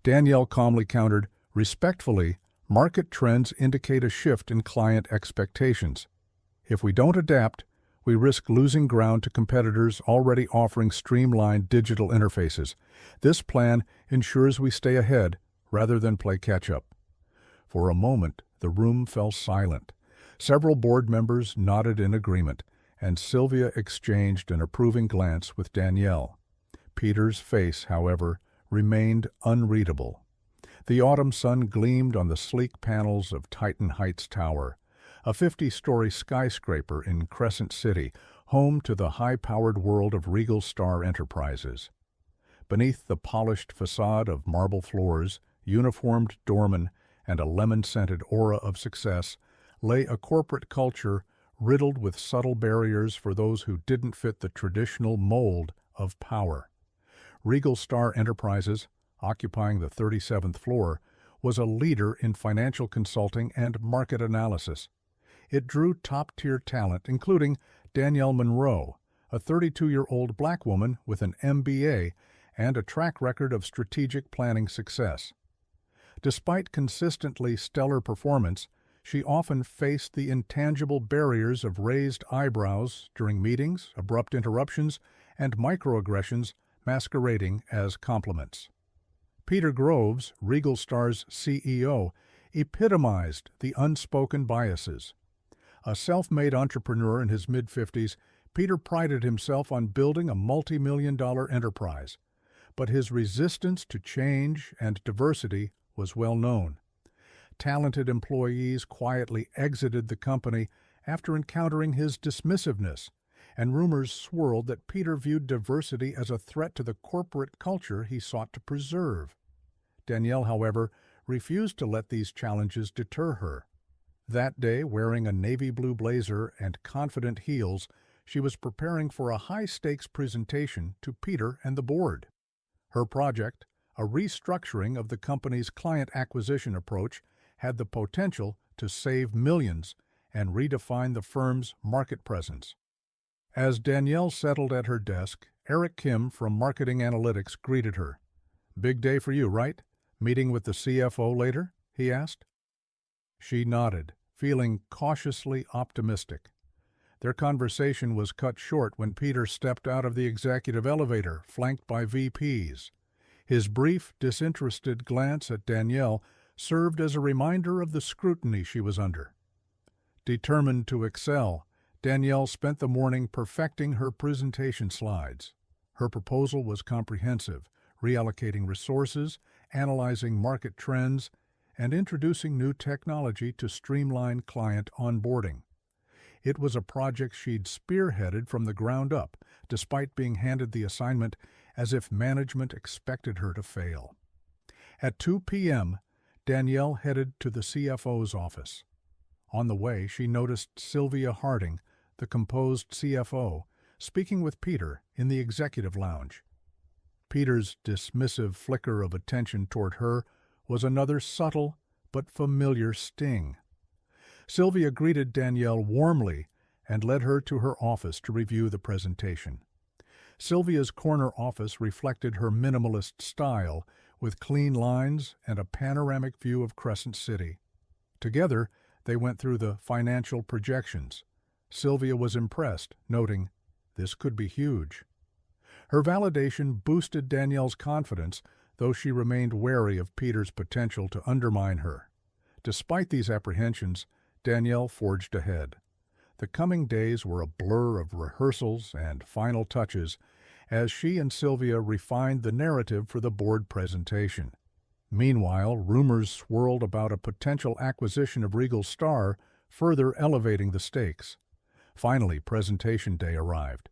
Danielle calmly countered, "Respectfully, market trends indicate a shift in client expectations. If we don't adapt, we risk losing ground to competitors already offering streamlined digital interfaces. This plan ensures we stay ahead rather than play catch-up." For a moment, the room fell silent. Several board members nodded in agreement, and Sylvia exchanged an approving glance with Danielle. Peter's face, however, remained unreadable. The autumn sun gleamed on the sleek panels of Titan Heights Tower, a 50-story skyscraper in Crescent City, home to the high-powered world of Regal Star Enterprises. Beneath the polished facade of marble floors, uniformed doormen, and a lemon-scented aura of success, lay a corporate culture riddled with subtle barriers for those who didn't fit the traditional mold of power. Regal Star Enterprises, occupying the 37th floor, was a leader in financial consulting and market analysis. It drew top-tier talent, including Danielle Monroe, a 32-year-old black woman with an MBA and a track record of strategic planning success. Despite consistently stellar performance, she often faced the intangible barriers of raised eyebrows during meetings, abrupt interruptions, and microaggressions masquerading as compliments. Peter Groves, Regal Star's CEO, epitomized the unspoken biases. A self-made entrepreneur in his mid-50s, Peter prided himself on building a multi-million-dollar enterprise, but his resistance to change and diversity was well known. Talented employees quietly exited the company after encountering his dismissiveness, and rumors swirled that Peter viewed diversity as a threat to the corporate culture he sought to preserve. Danielle, however, refused to let these challenges deter her. That day, wearing a navy blue blazer and confident heels, she was preparing for a high-stakes presentation to Peter and the board. Her project, a restructuring of the company's client acquisition approach, had the potential to save millions and redefine the firm's market presence. As Danielle settled at her desk, Eric Kim from Marketing Analytics greeted her. "Big day for you, right? Meeting with the CFO later?" he asked. She nodded, feeling cautiously optimistic. Their conversation was cut short when Peter stepped out of the executive elevator, flanked by VPs. His brief, disinterested glance at Danielle served as a reminder of the scrutiny she was under. Determined to excel, Danielle spent the morning perfecting her presentation slides. Her proposal was comprehensive, reallocating resources, analyzing market trends, and introducing new technology to streamline client onboarding. It was a project she'd spearheaded from the ground up, despite being handed the assignment as if management expected her to fail. At 2 p.m., Danielle headed to the CFO's office. On the way, she noticed Sylvia Harding, the composed CFO, speaking with Peter in the executive lounge. Peter's dismissive flicker of attention toward her was another subtle but familiar sting. Sylvia greeted Danielle warmly and led her to her office to review the presentation. Sylvia's corner office reflected her minimalist style, with clean lines and a panoramic view of Crescent City. Together, they went through the financial projections. Sylvia was impressed, noting, "This could be huge." Her validation boosted Danielle's confidence, though she remained wary of Peter's potential to undermine her. Despite these apprehensions, Danielle forged ahead. The coming days were a blur of rehearsals and final touches as she and Sylvia refined the narrative for the board presentation. Meanwhile, rumors swirled about a potential acquisition of Regal Star, further elevating the stakes. Finally, presentation day arrived.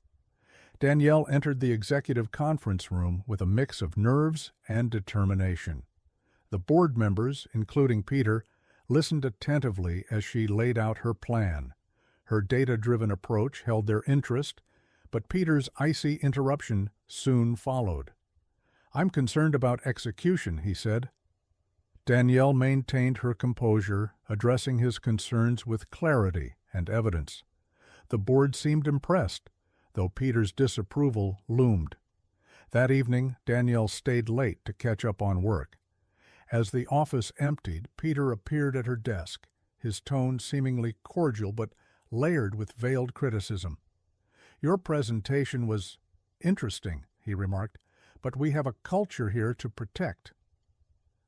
Danielle entered the executive conference room with a mix of nerves and determination. The board members, including Peter, listened attentively as she laid out her plan. Her data-driven approach held their interest, but Peter's icy interruption soon followed. "I'm concerned about execution," he said. Danielle maintained her composure, addressing his concerns with clarity and evidence. The board seemed impressed, though Peter's disapproval loomed. That evening, Danielle stayed late to catch up on work. As the office emptied, Peter appeared at her desk, his tone seemingly cordial but layered with veiled criticism. "Your presentation was interesting," he remarked, "but we have a culture here to protect."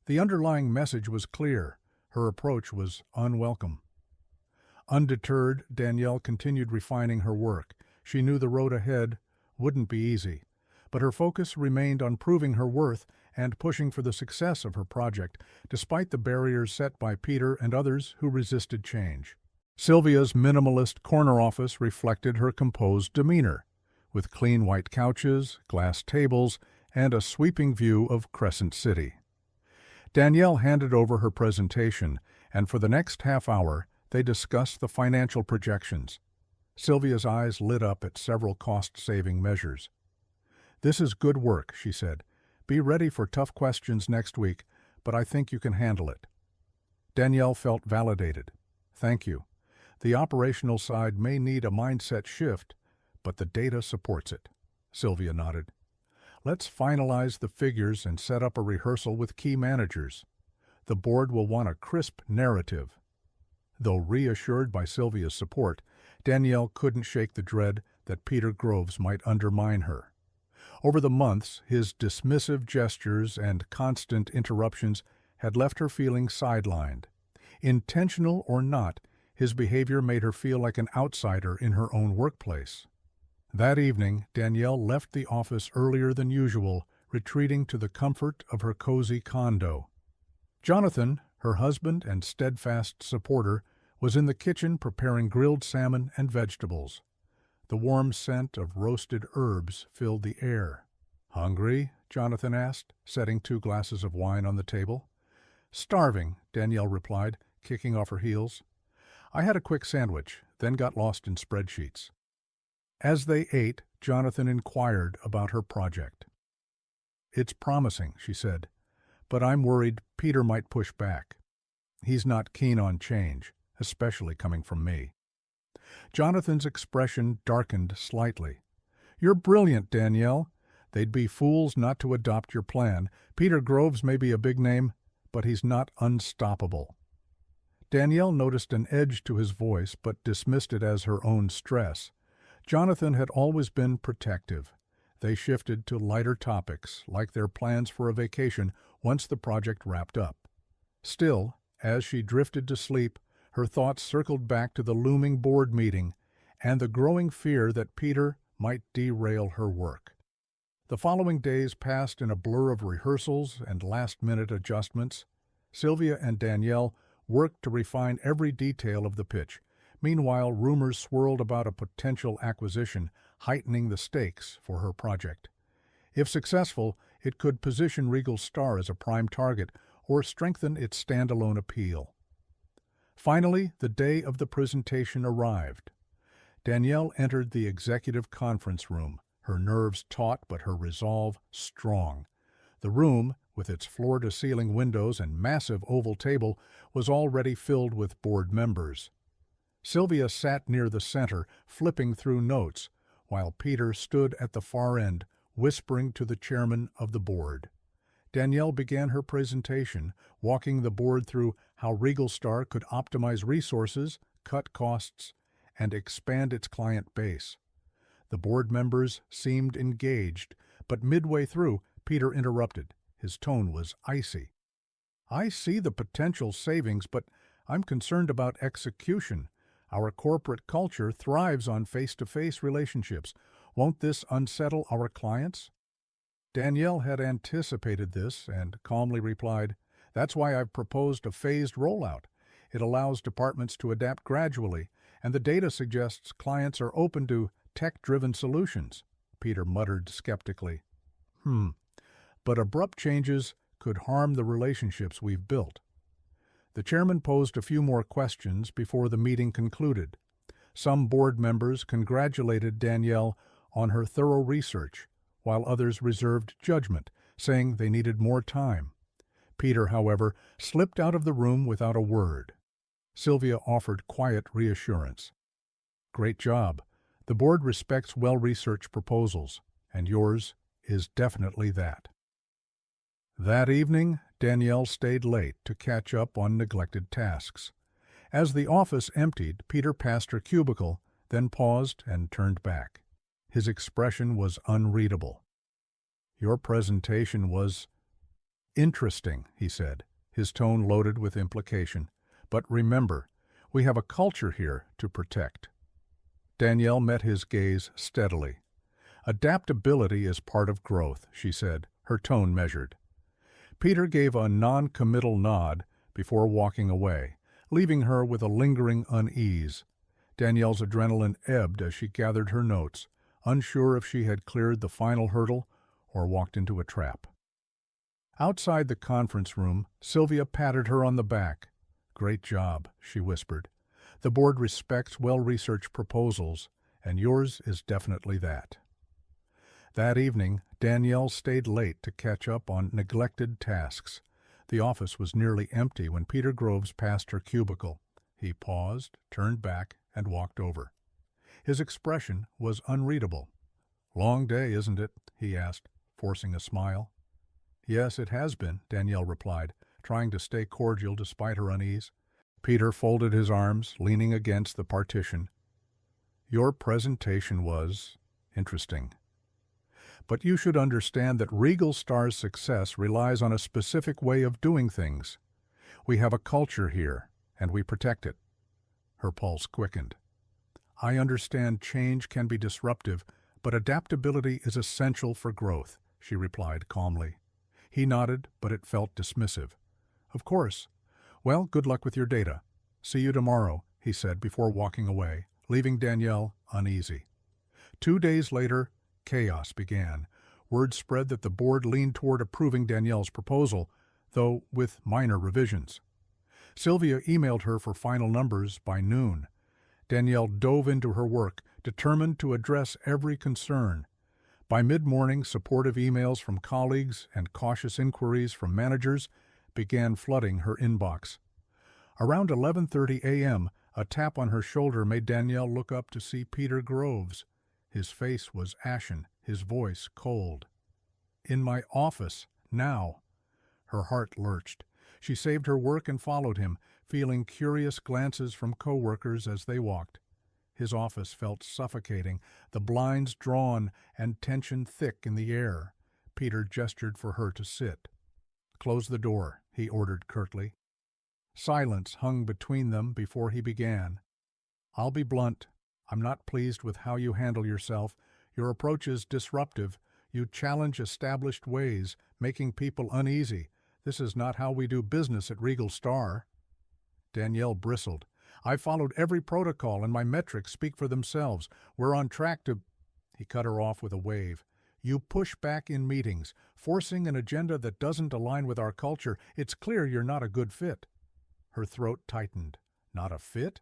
The underlying message was clear. Her approach was unwelcome. Undeterred, Danielle continued refining her work. She knew the road ahead wouldn't be easy, but her focus remained on proving her worth and pushing for the success of her project, despite the barriers set by Peter and others who resisted change. Sylvia's minimalist corner office reflected her composed demeanor, with clean white couches, glass tables, and a sweeping view of Crescent City. Danielle handed over her presentation, and for the next half hour, they discussed the financial projections. Sylvia's eyes lit up at several cost-saving measures. "This is good work," she said. "Be ready for tough questions next week, but I think you can handle it." Danielle felt validated. "Thank you. The operational side may need a mindset shift, but the data supports it." Sylvia nodded. "Let's finalize the figures and set up a rehearsal with key managers. The board will want a crisp narrative." Though reassured by Sylvia's support, Danielle couldn't shake the dread that Peter Groves might undermine her. Over the months, his dismissive gestures and constant interruptions had left her feeling sidelined. Intentional or not, his behavior made her feel like an outsider in her own workplace. That evening, Danielle left the office earlier than usual, retreating to the comfort of her cozy condo. Jonathan, her husband and steadfast supporter, was in the kitchen preparing grilled salmon and vegetables. The warm scent of roasted herbs filled the air. "Hungry?" Jonathan asked, setting 2 glasses of wine on the table. "Starving," Danielle replied, kicking off her heels. "I had a quick sandwich, then got lost in spreadsheets." As they ate, Jonathan inquired about her project. "It's promising," she said, "but I'm worried Peter might push back. He's not keen on change, especially coming from me." Jonathan's expression darkened slightly. "You're brilliant, Danielle. They'd be fools not to adopt your plan. Peter Groves may be a big name, but he's not unstoppable." Danielle noticed an edge to his voice, but dismissed it as her own stress. Jonathan had always been protective. They shifted to lighter topics, like their plans for a vacation, once the project wrapped up. Still, as she drifted to sleep, her thoughts circled back to the looming board meeting and the growing fear that Peter might derail her work. The following days passed in a blur of rehearsals and last-minute adjustments. Sylvia and Danielle worked to refine every detail of the pitch. Meanwhile, rumors swirled about a potential acquisition, heightening the stakes for her project. If successful, it could position Regal Star as a prime target or strengthen its standalone appeal. Finally, the day of the presentation arrived. Danielle entered the executive conference room, her nerves taut but her resolve strong. The room, with its floor-to-ceiling windows and massive oval table, was already filled with board members. Sylvia sat near the center, flipping through notes, while Peter stood at the far end, whispering to the chairman of the board. Danielle began her presentation, walking the board through how Regal Star could optimize resources, cut costs, and expand its client base. The board members seemed engaged, but midway through, Peter interrupted. His tone was icy. "I see the potential savings, but I'm concerned about execution. Our corporate culture thrives on face-to-face relationships. Won't this unsettle our clients?" Danielle had anticipated this and calmly replied, "That's why I've proposed a phased rollout. It allows departments to adapt gradually, and the data suggests clients are open to tech-driven solutions." Peter muttered skeptically. But abrupt changes could harm the relationships we've built." The chairman posed a few more questions before the meeting concluded. Some board members congratulated Danielle on her thorough research, while others reserved judgment, saying they needed more time. Peter, however, slipped out of the room without a word. Sylvia offered quiet reassurance. "Great job. The board respects well-researched proposals, and yours is definitely that." That evening, Danielle stayed late to catch up on neglected tasks. As the office emptied, Peter passed her cubicle, then paused and turned back. His expression was unreadable. "Your presentation was interesting," he said, his tone loaded with implication. "But remember, we have a culture here to protect." Danielle met his gaze steadily. "Adaptability is part of growth," she said, her tone measured. Peter gave a non-committal nod before walking away, leaving her with a lingering unease. Danielle's adrenaline ebbed as she gathered her notes, unsure if she had cleared the final hurdle or walked into a trap. Outside the conference room, Sylvia patted her on the back. "Great job," she whispered. "The board respects well-researched proposals, and yours is definitely that." That evening, Danielle stayed late to catch up on neglected tasks. The office was nearly empty when Peter Groves passed her cubicle. He paused, turned back, and walked over. His expression was unreadable. "Long day, isn't it?" he asked, forcing a smile. "Yes, it has been," Danielle replied, trying to stay cordial despite her unease. Peter folded his arms, leaning against the partition. "Your presentation was interesting. But you should understand that Regal Star's success relies on a specific way of doing things. We have a culture here, and we protect it." Her pulse quickened. "I understand change can be disruptive, but adaptability is essential for growth," she replied calmly. He nodded, but it felt dismissive. "Of course. Well, good luck with your data. See you tomorrow," he said before walking away, leaving Danielle uneasy. 2 days later, chaos began. Word spread that the board leaned toward approving Danielle's proposal, though with minor revisions. Sylvia emailed her for final numbers by noon. Danielle dove into her work, determined to address every concern. By mid-morning, supportive emails from colleagues and cautious inquiries from managers began flooding her inbox. Around 11:30 a.m., a tap on her shoulder made Danielle look up to see Peter Groves. His face was ashen, his voice cold. "In my office, now." Her heart lurched. She saved her work and followed him, feeling curious glances from coworkers as they walked. His office felt suffocating, the blinds drawn and tension thick in the air. Peter gestured for her to sit. "Close the door," he ordered curtly. Silence hung between them before he began. "I'll be blunt. I'm not pleased with how you handle yourself. Your approach is disruptive. You challenge established ways, making people uneasy. This is not how we do business at Regal Star." Danielle bristled. "I followed every protocol, and my metrics speak for themselves. We're on track to—" He cut her off with a wave. "You push back in meetings, forcing an agenda that doesn't align with our culture. It's clear you're not a good fit." Her throat tightened. "Not a fit?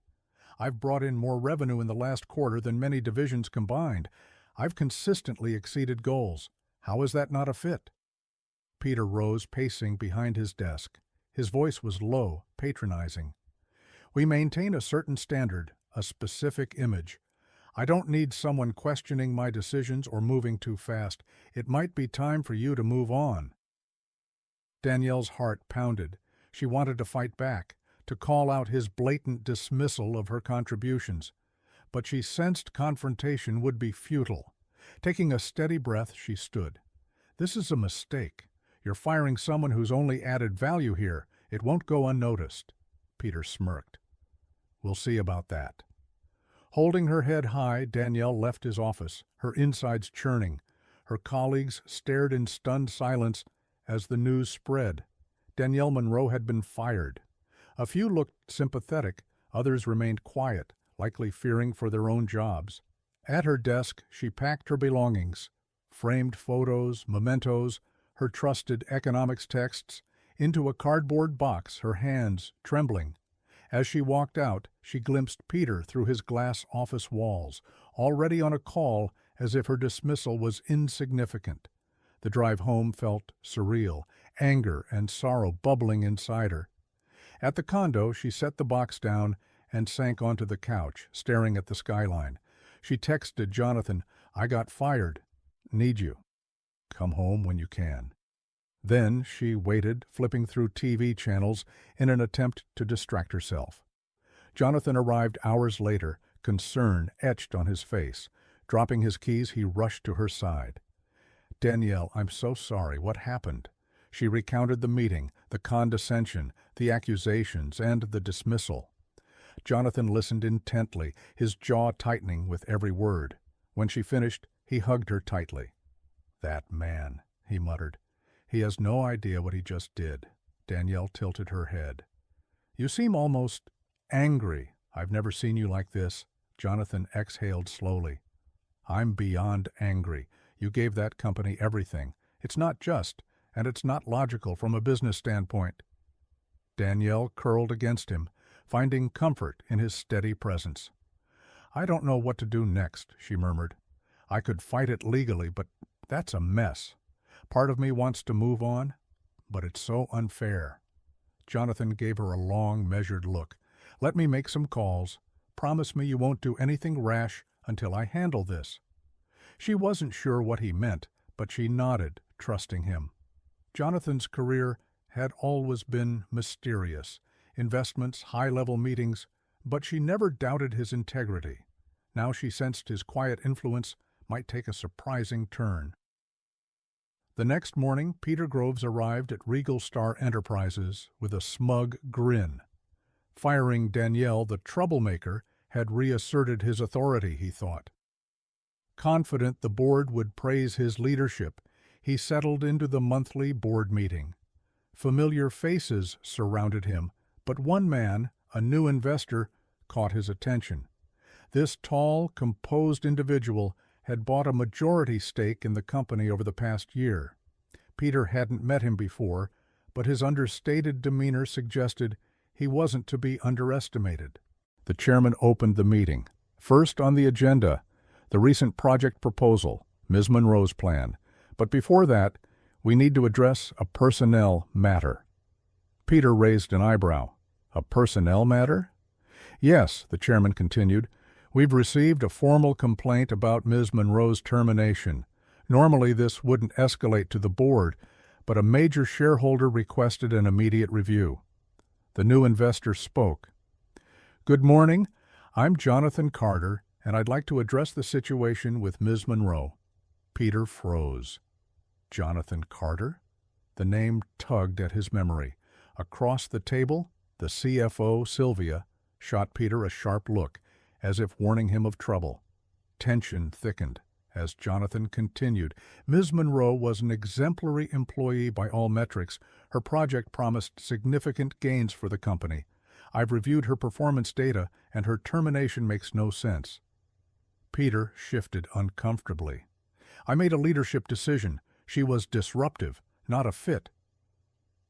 I've brought in more revenue in the last quarter than many divisions combined. I've consistently exceeded goals. How is that not a fit?" Peter rose, pacing behind his desk. His voice was low, patronizing. "We maintain a certain standard, a specific image. I don't need someone questioning my decisions or moving too fast. It might be time for you to move on." Danielle's heart pounded. She wanted to fight back, to call out his blatant dismissal of her contributions. But she sensed confrontation would be futile. Taking a steady breath, she stood. "This is a mistake. You're firing someone who's only added value here. It won't go unnoticed." Peter smirked. "We'll see about that." Holding her head high, Danielle left his office, her insides churning. Her colleagues stared in stunned silence as the news spread. Danielle Monroe had been fired. A few looked sympathetic, others remained quiet, likely fearing for their own jobs. At her desk, she packed her belongings, framed photos, mementos, her trusted economics texts, into a cardboard box, her hands trembling. As she walked out, she glimpsed Peter through his glass office walls, already on a call as if her dismissal was insignificant. The drive home felt surreal, anger and sorrow bubbling inside her. At the condo, she set the box down and sank onto the couch, staring at the skyline. She texted Jonathan, "I got fired. Need you. Come home when you can." Then she waited, flipping through TV channels in an attempt to distract herself. Jonathan arrived hours later, concern etched on his face. Dropping his keys, he rushed to her side. "Danielle, I'm so sorry. What happened?" She recounted the meeting, the condescension, the accusations, and the dismissal. Jonathan listened intently, his jaw tightening with every word. When she finished, he hugged her tightly. "That man," he muttered. "He has no idea what he just did." Danielle tilted her head. "You seem almost angry. I've never seen you like this." Jonathan exhaled slowly. "I'm beyond angry. You gave that company everything. It's not just, and it's not logical from a business standpoint." Danielle curled against him, finding comfort in his steady presence. "I don't know what to do next," she murmured. "I could fight it legally, but that's a mess. Part of me wants to move on, but it's so unfair." Jonathan gave her a long, measured look. "Let me make some calls. Promise me you won't do anything rash until I handle this." She wasn't sure what he meant, but she nodded, trusting him. Jonathan's career had always been mysterious. Investments, high-level meetings, but she never doubted his integrity. Now she sensed his quiet influence might take a surprising turn. The next morning, Peter Groves arrived at Regal Star Enterprises with a smug grin. Firing Danielle, the troublemaker, had reasserted his authority, he thought. Confident the board would praise his leadership, he settled into the monthly board meeting. Familiar faces surrounded him, but one man, a new investor, caught his attention. This tall, composed individual had bought a majority stake in the company over the past year. Peter hadn't met him before, but his understated demeanor suggested he wasn't to be underestimated. The chairman opened the meeting. First on the agenda, the recent project proposal, Ms. Monroe's plan. But before that, we need to address a personnel matter. Peter raised an eyebrow. "A personnel matter?" "Yes," the chairman continued. "We've received a formal complaint about Ms. Monroe's termination. Normally this wouldn't escalate to the board, but a major shareholder requested an immediate review." The new investor spoke. "Good morning. I'm Jonathan Carter, and I'd like to address the situation with Ms. Monroe." Peter froze. Jonathan Carter? The name tugged at his memory. Across the table, the CFO, Sylvia, shot Peter a sharp look, as if warning him of trouble. Tension thickened as Jonathan continued. Ms. Monroe was an exemplary employee by all metrics. Her project promised significant gains for the company. I've reviewed her performance data, and her termination makes no sense. Peter shifted uncomfortably. "I made a leadership decision. She was disruptive, not a fit."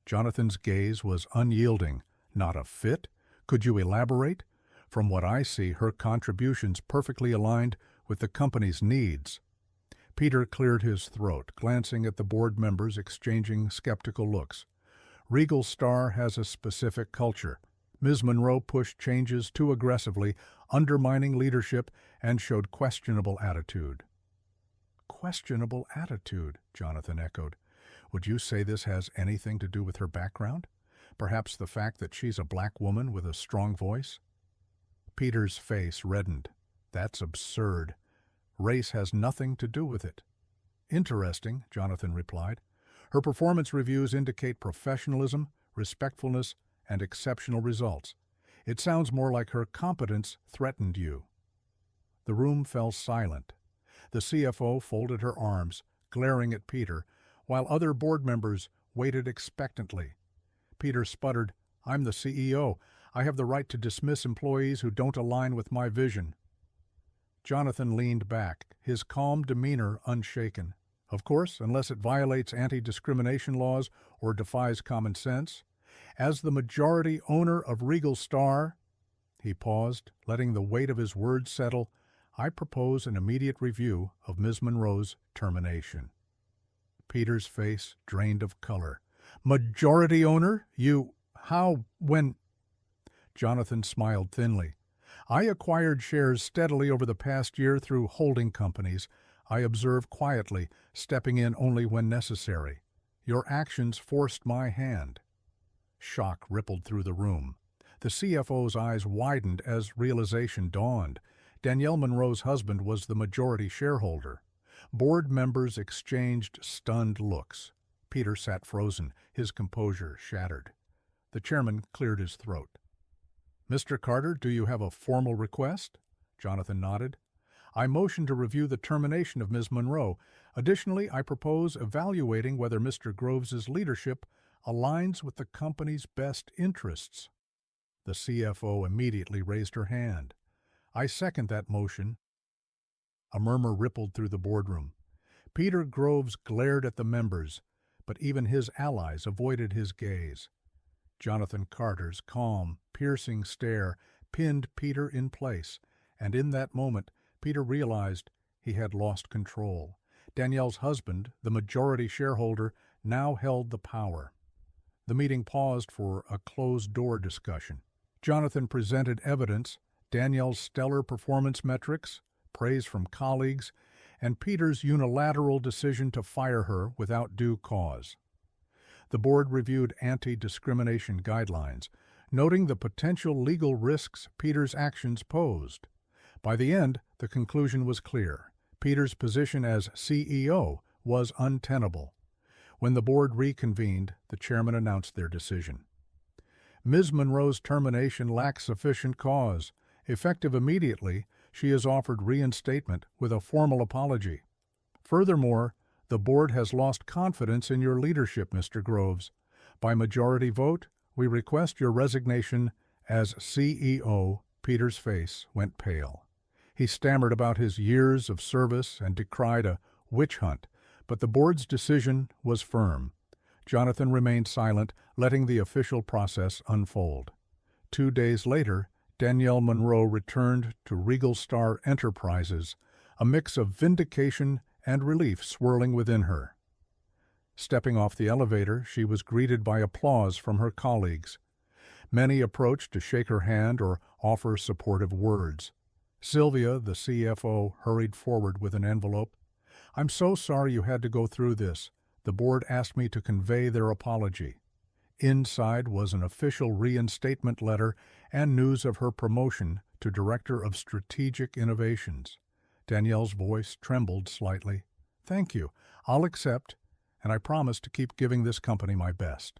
Jonathan's gaze was unyielding. "Not a fit? Could you elaborate? From what I see, her contributions perfectly aligned with the company's needs." Peter cleared his throat, glancing at the board members exchanging skeptical looks. "Regal Star has a specific culture. Ms. Monroe pushed changes too aggressively, undermining leadership, and showed questionable attitude." "Questionable attitude," Jonathan echoed. "Would you say this has anything to do with her background? Perhaps the fact that she's a black woman with a strong voice?" Peter's face reddened. "That's absurd. Race has nothing to do with it." "Interesting," Jonathan replied. "Her performance reviews indicate professionalism, respectfulness, and exceptional results. It sounds more like her competence threatened you." The room fell silent. The CFO folded her arms, glaring at Peter, while other board members waited expectantly. Peter sputtered, "I'm the CEO. I have the right to dismiss employees who don't align with my vision." Jonathan leaned back, his calm demeanor unshaken. "Of course, unless it violates anti-discrimination laws or defies common sense. As the majority owner of Regal Star," he paused, letting the weight of his words settle, "I propose an immediate review of Ms. Monroe's termination." Peter's face drained of color. "Majority owner? When?" Jonathan smiled thinly. "I acquired shares steadily over the past year through holding companies. I observe quietly, stepping in only when necessary. Your actions forced my hand." Shock rippled through the room. The CFO's eyes widened as realization dawned. Danielle Monroe's husband was the majority shareholder. Board members exchanged stunned looks. Peter sat frozen, his composure shattered. The chairman cleared his throat. "Mr. Carter, do you have a formal request?" Jonathan nodded. "I motion to review the termination of Ms. Monroe. Additionally, I propose evaluating whether Mr. Groves's leadership aligns with the company's best interests." The CFO immediately raised her hand. "I second that motion." A murmur rippled through the boardroom. Peter Groves glared at the members, but even his allies avoided his gaze. Jonathan Carter's calm, piercing stare pinned Peter in place, and in that moment, Peter realized he had lost control. Danielle's husband, the majority shareholder, now held the power. The meeting paused for a closed-door discussion. Jonathan presented evidence, Danielle's stellar performance metrics, praise from colleagues, and Peter's unilateral decision to fire her without due cause. The board reviewed anti-discrimination guidelines, noting the potential legal risks Peter's actions posed. By the end, the conclusion was clear. Peter's position as CEO was untenable. When the board reconvened, the chairman announced their decision. Ms. Monroe's termination lacks sufficient cause. Effective immediately, she is offered reinstatement with a formal apology. Furthermore, the board has lost confidence in your leadership, Mr. Groves. By majority vote, we request your resignation as CEO. Peter's face went pale. He stammered about his years of service and decried a witch hunt, but the board's decision was firm. Jonathan remained silent, letting the official process unfold. 2 days later, Danielle Monroe returned to Regal Star Enterprises, a mix of vindication and relief swirling within her. Stepping off the elevator, she was greeted by applause from her colleagues. Many approached to shake her hand or offer supportive words. Sylvia, the CFO, hurried forward with an envelope. "I'm so sorry you had to go through this. The board asked me to convey their apology." Inside was an official reinstatement letter and news of her promotion to Director of Strategic Innovations. Danielle's voice trembled slightly. "Thank you. I'll accept, and I promise to keep giving this company my best."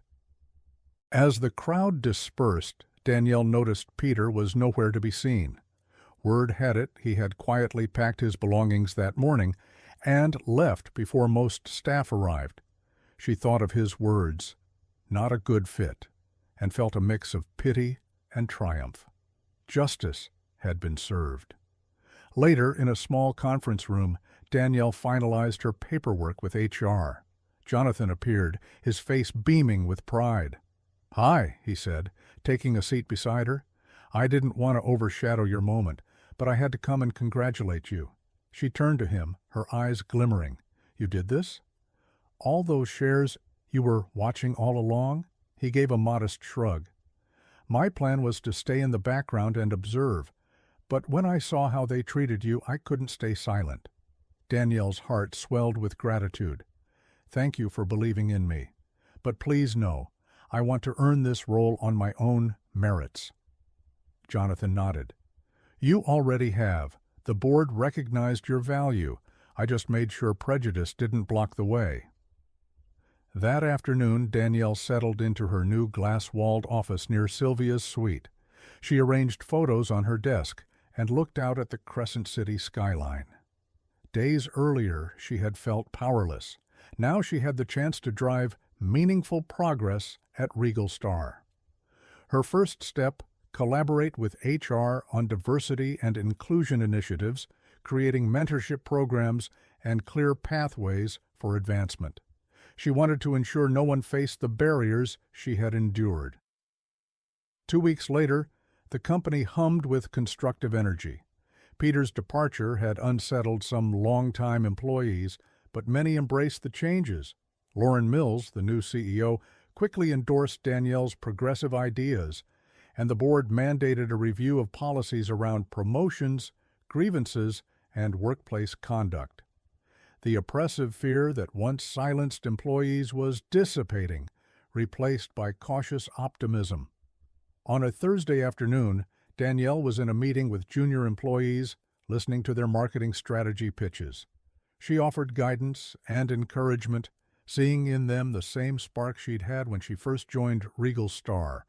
As the crowd dispersed, Danielle noticed Peter was nowhere to be seen. Word had it he had quietly packed his belongings that morning and left before most staff arrived. She thought of his words, "Not a good fit," and felt a mix of pity and triumph. Justice had been served. Later, in a small conference room, Danielle finalized her paperwork with HR. Jonathan appeared, his face beaming with pride. "Hi," he said, taking a seat beside her. "I didn't want to overshadow your moment, but I had to come and congratulate you." She turned to him, her eyes glimmering. "You did this? All those shares you were watching all along?" He gave a modest shrug. "My plan was to stay in the background and observe, but when I saw how they treated you, I couldn't stay silent." Danielle's heart swelled with gratitude. "Thank you for believing in me. But please know, I want to earn this role on my own merits." Jonathan nodded. "You already have. The board recognized your value. I just made sure prejudice didn't block the way." That afternoon, Danielle settled into her new glass-walled office near Sylvia's suite. She arranged photos on her desk and looked out at the Crescent City skyline. Days earlier, she had felt powerless. Now she had the chance to drive meaningful progress at Regal Star. Her first step: collaborate with HR on diversity and inclusion initiatives, creating mentorship programs and clear pathways for advancement. She wanted to ensure no one faced the barriers she had endured. 2 weeks later, the company hummed with constructive energy. Peter's departure had unsettled some longtime employees, but many embraced the changes. Lauren Mills, the new CEO, quickly endorsed Danielle's progressive ideas, and the board mandated a review of policies around promotions, grievances, and workplace conduct. The oppressive fear that once silenced employees was dissipating, replaced by cautious optimism. On a Thursday afternoon, Danielle was in a meeting with junior employees, listening to their marketing strategy pitches. She offered guidance and encouragement, seeing in them the same spark she'd had when she first joined Regal Star,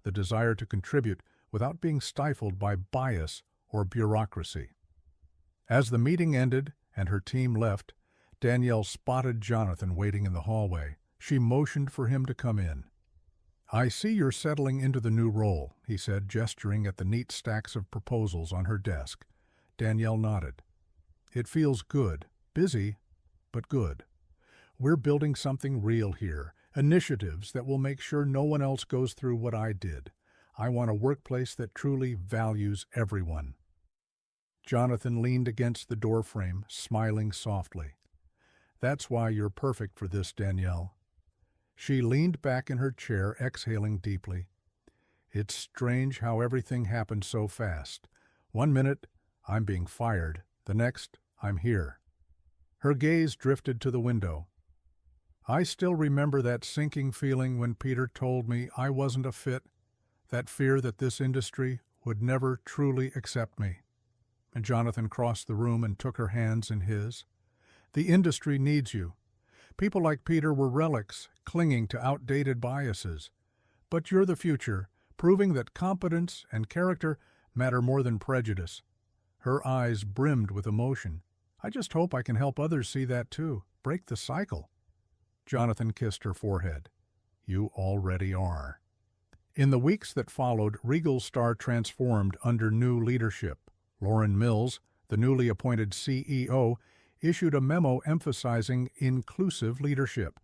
the desire to contribute without being stifled by bias or bureaucracy. As the meeting ended and her team left, Danielle spotted Jonathan waiting in the hallway. She motioned for him to come in. "I see you're settling into the new role," he said, gesturing at the neat stacks of proposals on her desk. Danielle nodded. "It feels good. Busy, but good. We're building something real here, initiatives that will make sure no one else goes through what I did. I want a workplace that truly values everyone." Jonathan leaned against the doorframe, smiling softly. "That's why you're perfect for this, Danielle." She leaned back in her chair, exhaling deeply. "It's strange how everything happened so fast. One minute, I'm being fired. The next, I'm here." Her gaze drifted to the window. "I still remember that sinking feeling when Peter told me I wasn't a fit, that fear that this industry would never truly accept me." And Jonathan crossed the room and took her hands in his. "The industry needs you. People like Peter were relics, clinging to outdated biases. But you're the future, proving that competence and character matter more than prejudice." Her eyes brimmed with emotion. "I just hope I can help others see that too. Break the cycle." Jonathan kissed her forehead. "You already are." In the weeks that followed, Regal Star transformed under new leadership. Lauren Mills, the newly appointed CEO, issued a memo emphasizing inclusive leadership.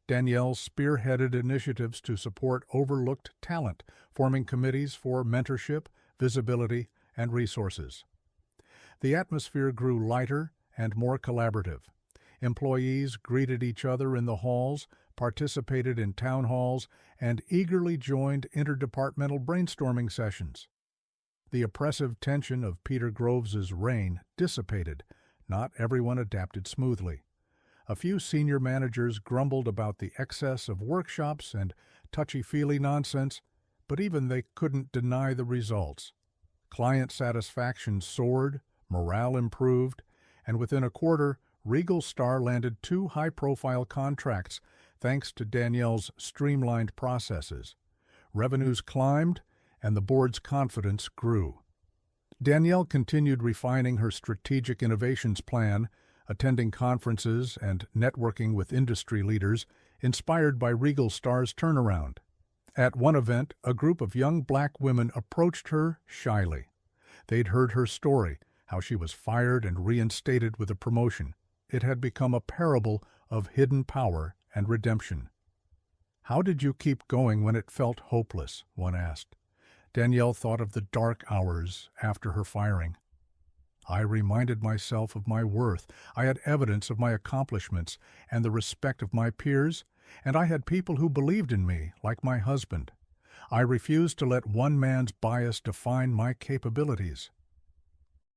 Danielle spearheaded initiatives to support overlooked talent, forming committees for mentorship, visibility, and resources. The atmosphere grew lighter and more collaborative. Employees greeted each other in the halls, participated in town halls, and eagerly joined interdepartmental brainstorming sessions. The oppressive tension of Peter Groves's reign dissipated. Not everyone adapted smoothly. A few senior managers grumbled about the excess of workshops and touchy-feely nonsense, but even they couldn't deny the results. Client satisfaction soared, morale improved, and within a quarter, Regal Star landed 2 high-profile contracts thanks to Danielle's streamlined processes. Revenues climbed, and the board's confidence grew. Danielle continued refining her strategic innovations plan, attending conferences and networking with industry leaders, inspired by Regal Star's turnaround. At one event, a group of young black women approached her shyly. They'd heard her story, how she was fired and reinstated with a promotion. It had become a parable of hidden power and redemption. "How did you keep going when it felt hopeless?" one asked. Danielle thought of the dark hours after her firing. "I reminded myself of my worth. I had evidence of my accomplishments and the respect of my peers, and I had people who believed in me, like my husband. I refused to let one man's bias define my capabilities."